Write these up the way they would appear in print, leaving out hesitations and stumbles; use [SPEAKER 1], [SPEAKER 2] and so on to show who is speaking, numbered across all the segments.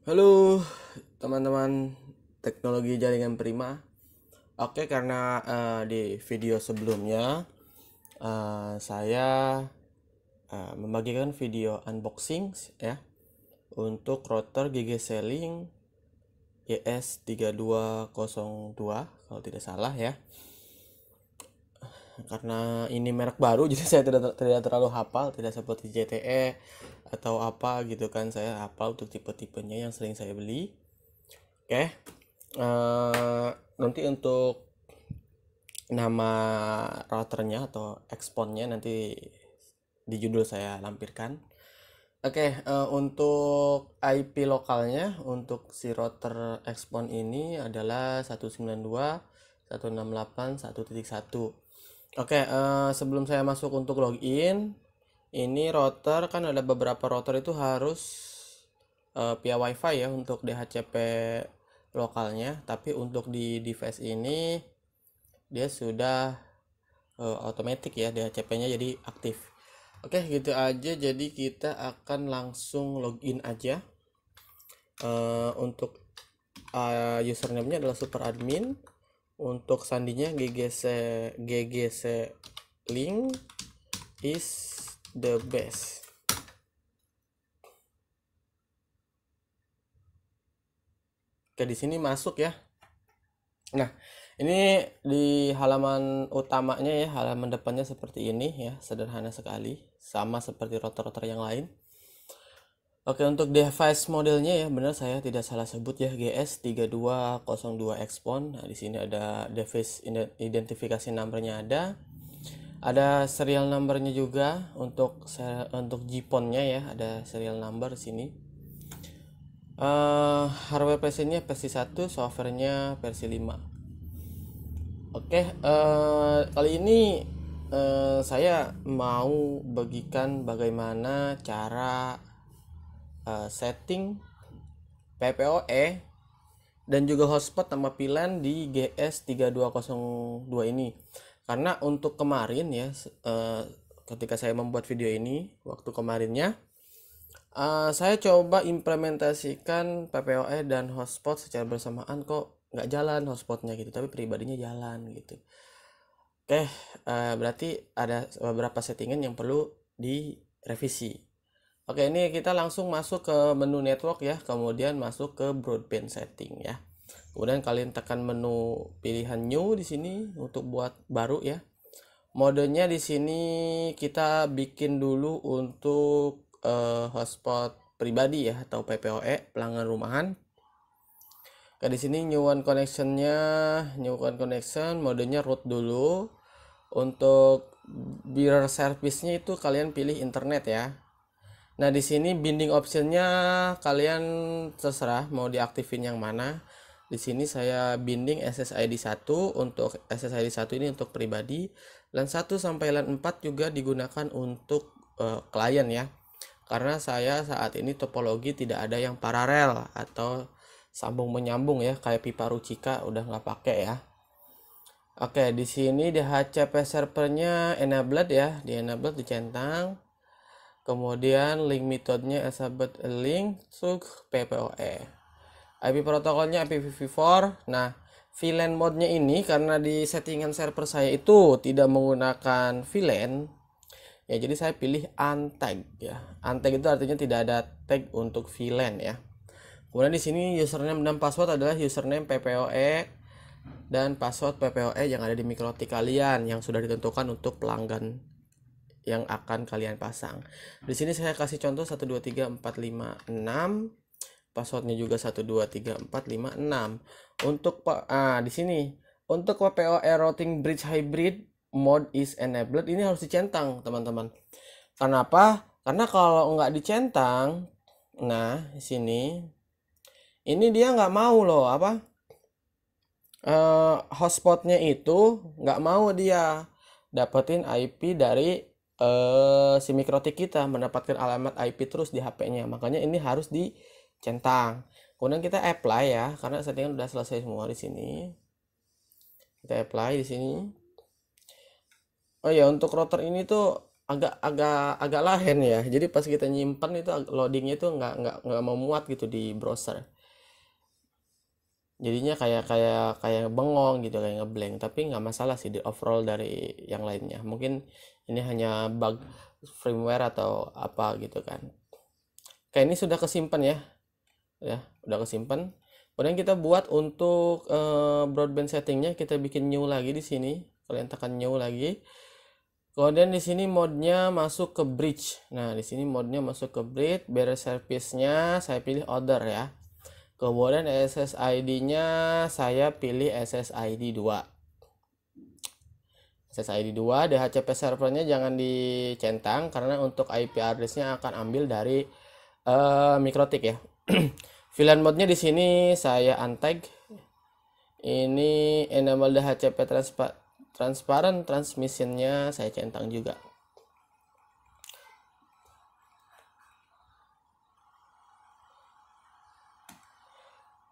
[SPEAKER 1] Halo teman-teman teknologi jaringan Prima. Oke, karena di video sebelumnya saya membagikan video unboxing ya untuk router GG-Selling YS3202 kalau tidak salah ya. Karena ini merek baru jadi saya tidak terlalu hafal, tidak seperti ZTE atau apa gitu kan. Saya hafal untuk tipe-tipenya yang sering saya beli. Oke. Nanti untuk nama routernya atau exponnya nanti di judul saya lampirkan. Oke, untuk IP lokalnya untuk si router expon ini adalah 192.168.1.1. Oke, sebelum saya masuk untuk login, ini router kan ada beberapa router itu harus via WiFi ya untuk DHCP lokalnya, tapi untuk di device ini dia sudah otomatis ya DHCP-nya jadi aktif. Oke, gitu aja. Jadi kita akan langsung login aja. Untuk username-nya adalah superadmin. Untuk sandinya ggc link is the best. Oke, di sini masuk ya. Nah, ini di halaman utamanya ya, halaman depannya seperti ini ya, sederhana sekali, sama seperti router-router yang lain. Oke, untuk device modelnya ya, benar saya tidak salah sebut ya, GS3202 Expon. Nah, di sini ada device identifikasi numbernya ada serial numbernya juga untuk GPON-nya ya, ada serial number di sini. Hardware versinya versi 1, softwarenya versi 5. Oke, kali ini saya mau bagikan bagaimana cara setting PPOE dan juga hotspot tambah VLAN di GS3202 ini. Karena untuk kemarin ya, ketika saya membuat video ini, waktu kemarinnya, saya coba implementasikan PPOE dan hotspot secara bersamaan, kok nggak jalan hotspotnya gitu, tapi pribadinya jalan gitu. Oke, berarti ada beberapa settingan yang perlu direvisi. Oke, ini kita langsung masuk ke menu network ya, kemudian masuk ke broadband setting ya. Kemudian kalian tekan menu pilihan new di sini untuk buat baru ya. Modenya di sini kita bikin dulu untuk hotspot pribadi ya atau PPOE pelanggan rumahan. Oke, di sini new one connection, modenya root dulu. Untuk bearer service-nya itu kalian pilih internet ya. Nah, di sini binding optionnya kalian terserah mau diaktifin yang mana. Di sini saya binding SSID 1 untuk SSID 1 ini untuk pribadi, LAN 1 sampai LAN 4 juga digunakan untuk klien ya. Karena saya saat ini topologi tidak ada yang paralel atau sambung menyambung ya, kayak pipa Rucika udah nggak pakai ya. Oke, di sini DHCP servernya enabled ya, di enabled dicentang. Kemudian link metodenya establish a link to PPOE. IP protokolnya IPv4. Nah, VLAN mode-nya ini karena di settingan server saya itu tidak menggunakan VLAN, ya jadi saya pilih untag ya. Untag itu artinya tidak ada tag untuk VLAN ya. Kemudian di sini username dan password adalah username PPOE dan password PPOE yang ada di mikrotik kalian yang sudah ditentukan untuk pelanggan yang akan kalian pasang. Di sini saya kasih contoh 1234566, passwordnya juga 1234566. Untuk di sini untuk PPOE routing bridge hybrid mode is enabled ini harus dicentang teman-teman. Kenapa? Karena kalau nggak dicentang, nah di sini ini dia nggak mau loh apa hotspotnya itu nggak mau dia dapetin IP dari si mikrotik kita, mendapatkan alamat IP terus di HP-nya. Makanya ini harus dicentang. Kemudian kita apply ya, karena settingan udah selesai semua di sini. Kita apply di sini. Oh ya, untuk router ini tuh agak lahen ya. Jadi pas kita nyimpan itu loadingnya itu nggak mau muat gitu di browser. Jadinya kayak kayak kayak bengong gitu, kayak ngeblank. Tapi nggak masalah sih di overall dari yang lainnya. Mungkin ini hanya bug firmware atau apa gitu kan. Kayak ini sudah kesimpan ya udah kesimpan. Kemudian kita buat untuk broadband settingnya, kita bikin new lagi di sini. Kalian tekan new lagi. Kemudian di sini modnya masuk ke bridge. Nah, di sini modnya masuk ke bridge. Bearer service-nya saya pilih order ya. Kemudian SSID-nya saya pilih SSID 2. SSID 2, DHCP servernya jangan dicentang karena untuk IP address-nya akan ambil dari MikroTik ya. VLAN mode-nya di sini saya untag. Ini enable DHCP transparent transmission-nya saya centang juga.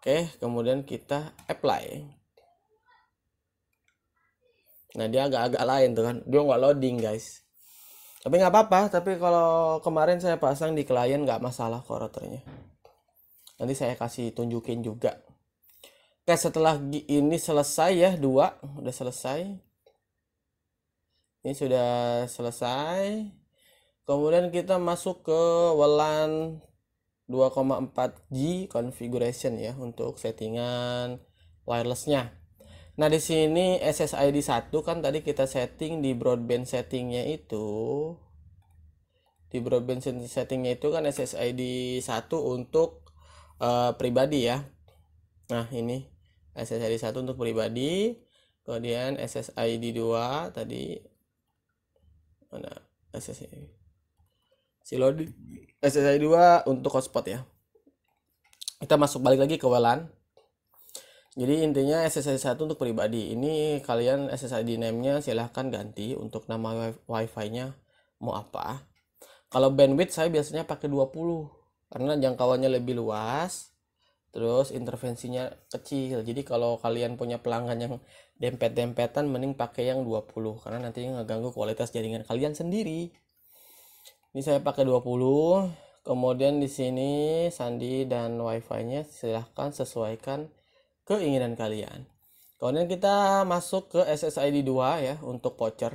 [SPEAKER 1] Oke, kemudian kita apply. Nah, dia agak-agak lain tuh kan, dia nggak loading guys. Tapi nggak apa-apa, tapi kalau kemarin saya pasang di klien nggak masalah kok routernya. Nanti saya kasih tunjukin juga. Oke, setelah ini selesai ya, 2 udah selesai. Ini sudah selesai. Kemudian kita masuk ke WLAN 2,4G configuration ya untuk settingan wirelessnya. Nah, di sini SSID 1 kan tadi kita setting di broadband settingnya itu. Di broadband settingnya itu kan SSID 1 untuk pribadi ya. Nah, ini SSID 1 untuk pribadi. Kemudian SSID 2 tadi mana SSID loading SSID 2 untuk hotspot ya. Kita masuk balik lagi ke WLAN. Jadi intinya SSID 1 untuk pribadi. Ini kalian SSID name-nya silahkan ganti untuk nama wifi-nya mau apa. Kalau bandwidth saya biasanya pakai 20 karena jangkauannya lebih luas. Terus intervensinya kecil. Jadi kalau kalian punya pelanggan yang dempet-dempetan mending pakai yang 20 karena nantinya ngeganggu kualitas jaringan kalian sendiri. Ini saya pakai 20. Kemudian di sini sandi dan wifi-nya silahkan sesuaikan keinginan kalian. Kemudian kita masuk ke SSID 2 ya untuk voucher.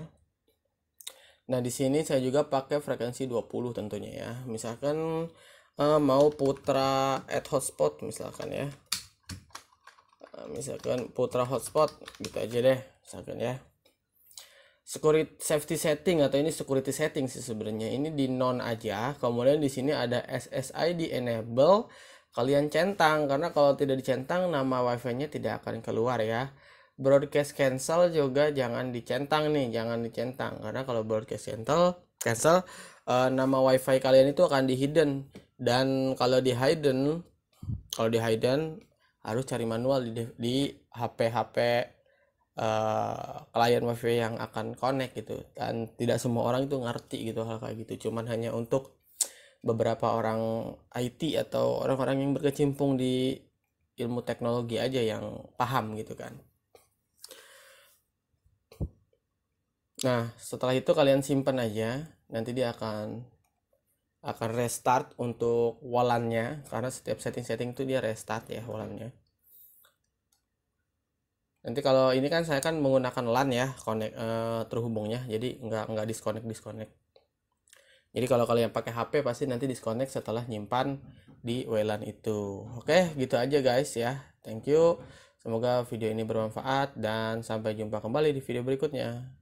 [SPEAKER 1] Nah, di sini saya juga pakai frekuensi 20 tentunya ya. Misalkan mau Putra add hotspot misalkan ya. Misalkan Putra hotspot gitu aja deh misalkan ya. Security safety setting atau ini security setting sih sebenarnya. Ini di non aja. Kemudian di sini ada SSID enable. Kalian centang karena kalau tidak dicentang nama wifi-nya tidak akan keluar ya. Broadcast cancel juga jangan dicentang nih, jangan dicentang karena kalau broadcast cancel nama wifi kalian itu akan di hidden dan kalau di hidden harus cari manual di HP klien wifi yang akan connect gitu dan tidak semua orang itu ngerti gitu hal kayak gitu, cuman hanya untuk beberapa orang IT atau orang-orang yang berkecimpung di ilmu teknologi aja yang paham gitu kan. Nah, setelah itu kalian simpan aja, nanti dia akan restart untuk WLAN-nya karena setiap setting-setting itu dia restart ya WLAN-nya. Nanti kalau ini kan saya kan menggunakan LAN ya, terhubungnya, jadi nggak disconnect. Jadi kalau kalian pakai HP pasti nanti disconnect setelah nyimpan di WLAN itu. Oke, gitu aja guys ya. Thank you. Semoga video ini bermanfaat dan sampai jumpa kembali di video berikutnya.